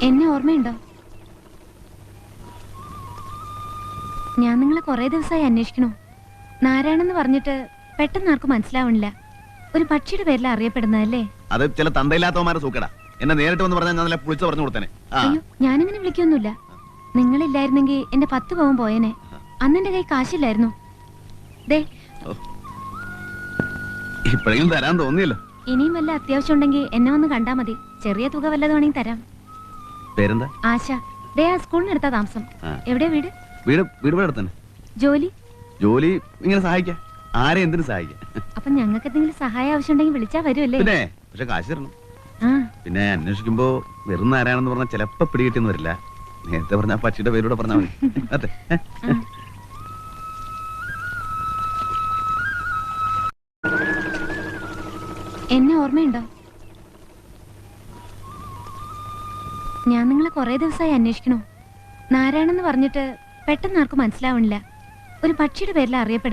എന്നെ ഓർമ്മയുണ്ടോ? ഞാൻ നിങ്ങളെ കുറെ ദിവസമായി അന്വേഷിക്കണു. നാരായണെന്ന് പറഞ്ഞിട്ട് പെട്ടെന്ന് ആർക്കും മനസ്സിലാവണില്ല. ഒരു പക്ഷിയുടെ പേരിൽ അറിയപ്പെടുന്നതല്ലേ? അത് ചില തന്തയില്ലാത്തവന്മാരെ സൂക്കടാ. എന്നെ നേരിട്ട് വന്ന് പറഞ്ഞാൽ ഞാൻ നല്ല പുളിച്ചു പറഞ്ഞു കൊടുത്തേനെ. അയ്യോ, ഞാനിങ്ങനെ വിളിക്കൊന്നുമില്ല. നിങ്ങളില്ലായിരുന്നെങ്കിൽ എന്റെ 10 പവൻ പോയേനെ. അന്ന് എന്റെ കൈ കാശില്ലായിരുന്നു. ദേ, ഇപ്പോഴെങ്കിലും തരാൻ തോന്നിയല്ലോ. ഇനിയും വല്ല അത്യാവശ്യം ഉണ്ടെങ്കിൽ എന്നെ ഒന്ന് കണ്ടാ മതി. ചെറിയ തുക വല്ലതുവാണെങ്കിൽ തരാം. പേരെന്താ? ആശ. ദേ, ആ സ്കൂളിനടുത്താ താമസം. എവിടെയാ വീട്? വീട് അടുത്തന്നെ. ജോലി? ജോലി ഇങ്ങനെ സഹായിക്കാം. ആരെ എന്തിനു സഹായിക്കാം. അപ്പൊ ഞങ്ങൾക്ക് എന്തെങ്കിലും സഹായം ആവശ്യമുണ്ടെങ്കിൽ വിളിച്ചാ വരുമല്ലേ? പിന്നെ പക്ഷെ കാശ് തരണം. പിന്നെ അന്വേഷിക്കുമ്പോ വെറും ആരാണെന്ന് പറഞ്ഞാൽ ചിലപ്പോ പിടികിട്ടിയെന്ന് വരില്ല. നേരത്തെ പറഞ്ഞ ആ പക്ഷിയുടെ പേരൂടെ പറഞ്ഞാൽ മതി. അതെ. എന്നെ ഓർമ്മയുണ്ടോ? ഞാൻ നിങ്ങളെ കുറെ ദിവസമായി അന്വേഷിക്കണു. നാരായണെന്ന് പറഞ്ഞിട്ട് പെട്ടെന്ന് ആർക്കും മനസ്സിലാവണില്ല. ഒരു പക്ഷിയുടെ പേരിൽ അറിയപ്പെടുന്നത്.